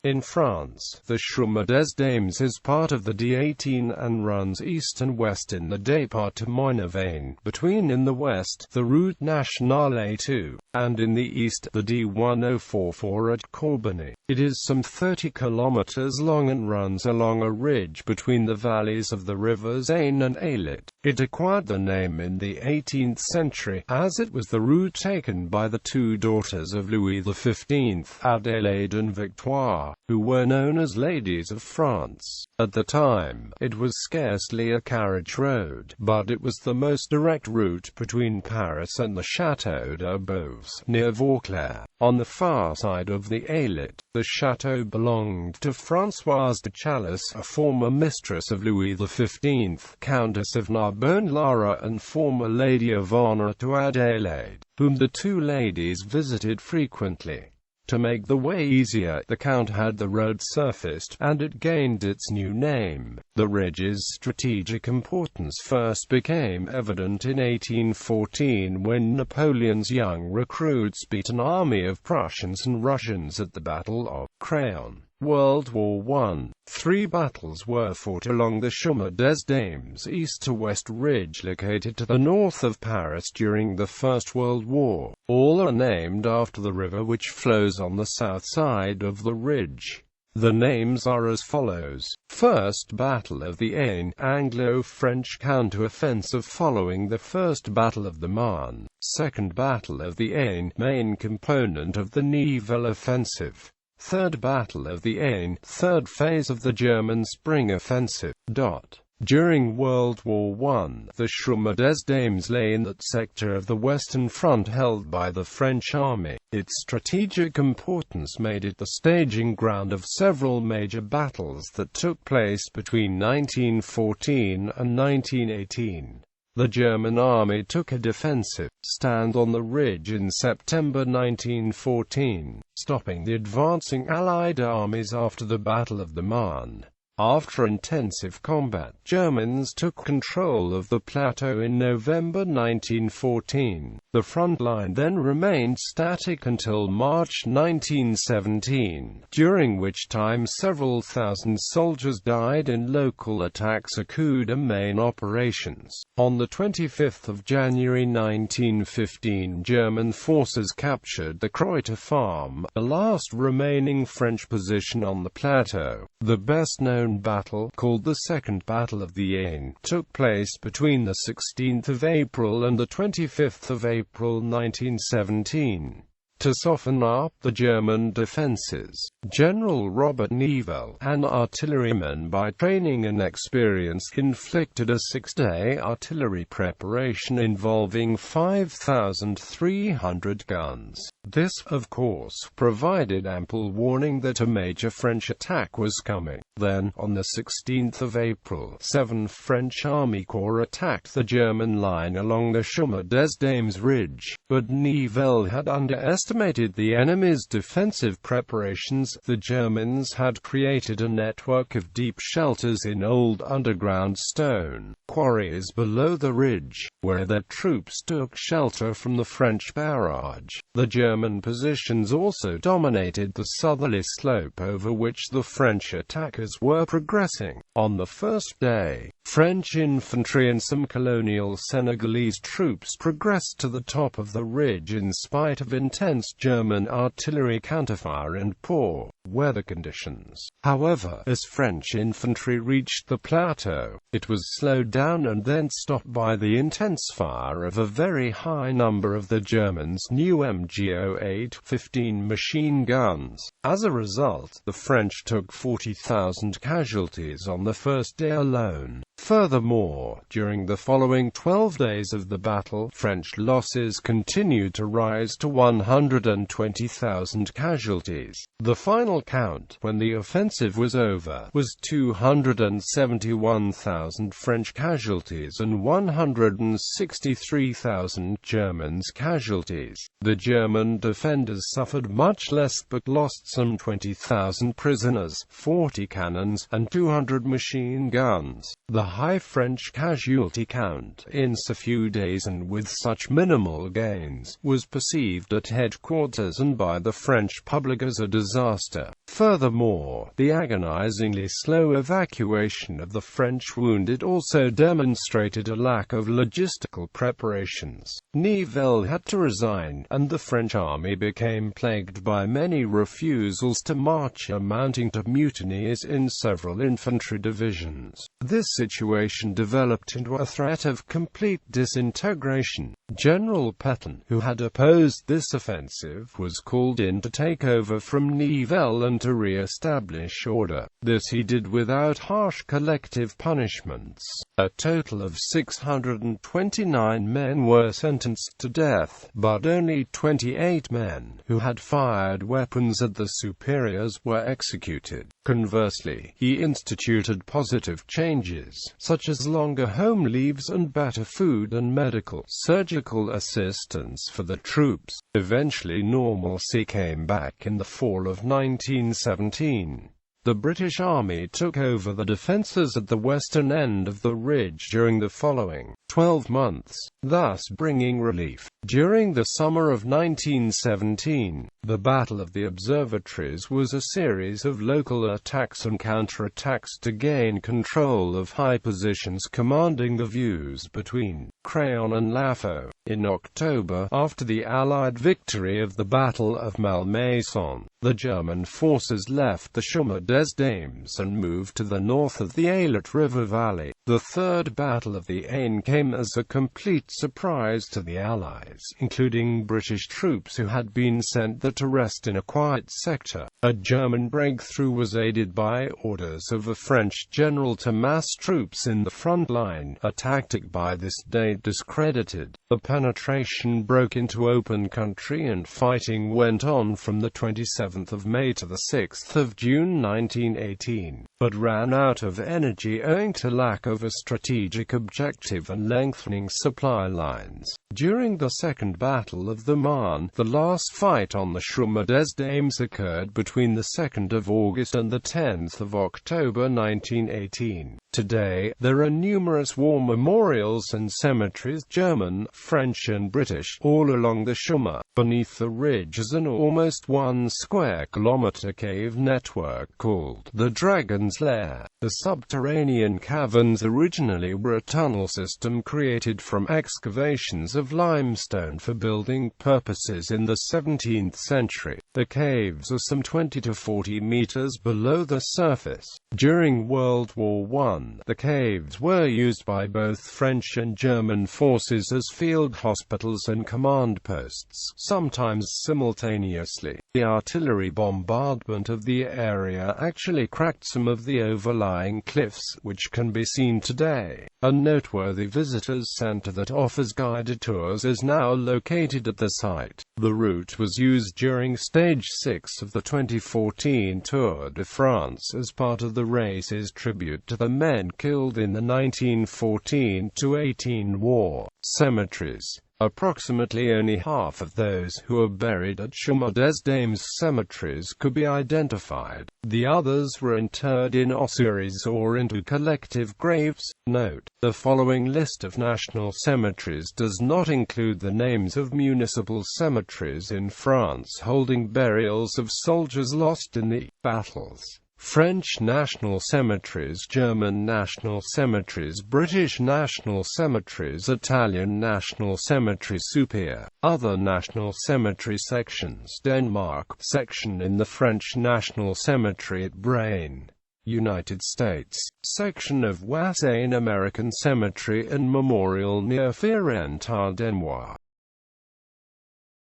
In France, the Chemin des Dames is part of the D18 and runs east and west in the département, between in the west, the Route Nationale A2, and in the east, the D1044 at Corbeny. It is some 30 kilometers long and runs along a ridge between the valleys of the rivers Aisne and Ailette. It acquired the name in the 18th century, as it was the route taken by the two daughters of Louis XV, Adélaïde and Victoire, who were known as Ladies of France. At the time, it was scarcely a carriage road, but it was the most direct route between Paris and the Château de Boves, near Vauclair. On the far side of the Ailette, the chateau belonged to Françoise de Chalice, a former mistress of Louis XV, Countess of Narbonne-Lara and former Lady of Honor to Adélaïde, whom the two ladies visited frequently. To make the way easier, the Count had the road surfaced, and it gained its new name. The ridge's strategic importance first became evident in 1814 when Napoleon's young recruits beat an army of Prussians and Russians at the Battle of Craonne. World War I. 3 battles were fought along the Chemin des Dames east-to-west ridge located to the north of Paris during the First World War. All are named after the river which flows on the south side of the ridge. The names are as follows. First Battle of the Aisne, Anglo-French counter-offensive following the First Battle of the Marne. Second Battle of the Aisne, main component of the Nivelle offensive. Third Battle of the Aisne, third phase of the German Spring Offensive. During World War I, the Chemin des Dames lay in that sector of the Western Front held by the French army. Its strategic importance made it the staging ground of several major battles that took place between 1914 and 1918. The German army took a defensive stand on the ridge in September 1914, stopping the advancing Allied armies after the Battle of the Marne. After intensive combat, Germans took control of the plateau in November 1914. The front line then remained static until March 1917, during which time several thousand soldiers died in local attacks or coup de main operations. On the 25th of January 1915, German forces captured the Kreuter Farm, the last remaining French position on the plateau. The best-known battle, called the Second Battle of the Aisne, took place between the 16th of April and the 25th of April 1917. To soften up the German defenses, General Robert Nivelle, an artilleryman by training and experience, inflicted a 6-day artillery preparation involving 5,300 guns. This, of course, provided ample warning that a major French attack was coming. Then, on the 16th of April, 7 French Army Corps attacked the German line along the Chemin des Dames ridge, but Nivelle had underestimated the enemy's defensive preparations. The Germans had created a network of deep shelters in old underground stone quarries below the ridge, where their troops took shelter from the French barrage. The German positions also dominated the southerly slope over which the French attackers were progressing. On the first day, French infantry and some colonial Senegalese troops progressed to the top of the ridge in spite of intense German artillery counterfire and poor weather conditions. However, as French infantry reached the plateau, it was slowed down and then stopped by the intense fire of a very high number of the Germans' new MG08-15 machine guns. As a result, the French took 40,000 casualties on the first day alone. Furthermore, during the following 12 days of the battle, French losses continued to rise to 120,000 casualties. The final count, when the offensive was over, was 271,000 French casualties and 163,000 Germans' casualties. The German defenders suffered much less but lost some 20,000 prisoners, 40 cannons, and 200 machine guns. The high French casualty count, in so few days and with such minimal gains, was perceived at headquarters and by the French public as a disaster. later. Furthermore, the agonizingly slow evacuation of the French wounded also demonstrated a lack of logistical preparations. Nivelle had to resign, and the French army became plagued by many refusals to march, amounting to mutinies in several infantry divisions. This situation developed into a threat of complete disintegration. General Pétain, who had opposed this offensive, was called in to take over from Nivelle and to re-establish order. This he did without harsh collective punishments. A total of 629 men were sentenced to death, but only 28 men who had fired weapons at the superiors were executed. Conversely, he instituted positive changes, such as longer home leaves and better food and medical, surgical assistance for the troops. Eventually normalcy came back in the fall of 1917. The British Army took over the defences at the western end of the ridge during the following 12 months, thus bringing relief. During the summer of 1917, the Battle of the Observatories was a series of local attacks and counterattacks to gain control of high positions commanding the views between Craon and Lafaux. In October, after the Allied victory of the Battle of Malmaison, the German forces left the Chemin des Dames and moved to the north of the Ailette River Valley. The Third Battle of the Aisne came as a complete surprise to the Allies, including British troops who had been sent there to rest in a quiet sector. A German breakthrough was aided by orders of a French general to mass troops in the front line, a tactic by this date discredited. The penetration broke into open country and fighting went on from the 27th of May to the 6th of June 1918, but ran out of energy owing to lack of a strategic objective and lengthening supply lines. During the Second Battle of the Marne, the last fight on the Chemin des Dames occurred between the 2nd of August and the 10th of October 1918. Today, there are numerous war memorials and cemeteries, German, French and British, all along the Chemin. Beneath the ridge is an almost 1 square kilometer cave network called the Dragon's Lair. The subterranean caverns originally were a tunnel system created from excavations of limestone for building purposes in the 17th century. The caves are some 20 to 40 meters below the surface. During World War I, the caves were used by both French and German forces as field hospitals and command posts, sometimes simultaneously. The artillery bombardment of the area actually cracked some of the overlying cliffs, which can be seen today. A noteworthy visitors center that offers guided tours is now located at the site. The route was used during Stage 6 of the 2014 Tour de France as part of the race's tribute to the men killed in the 1914-18 war. Cemeteries. Approximately only half of those who are buried at Chemin des Dames cemeteries could be identified. The others were interred in ossuaries or into collective graves. Note: the following list of national cemeteries does not include the names of municipal cemeteries in France holding burials of soldiers lost in the battles. French national cemeteries, German national cemeteries, British national cemeteries, Italian national cemetery, Superior. Other national cemetery sections, Denmark, section in the French National Cemetery at Braine, United States, section of Aisne American Cemetery and Memorial near Férentardenois.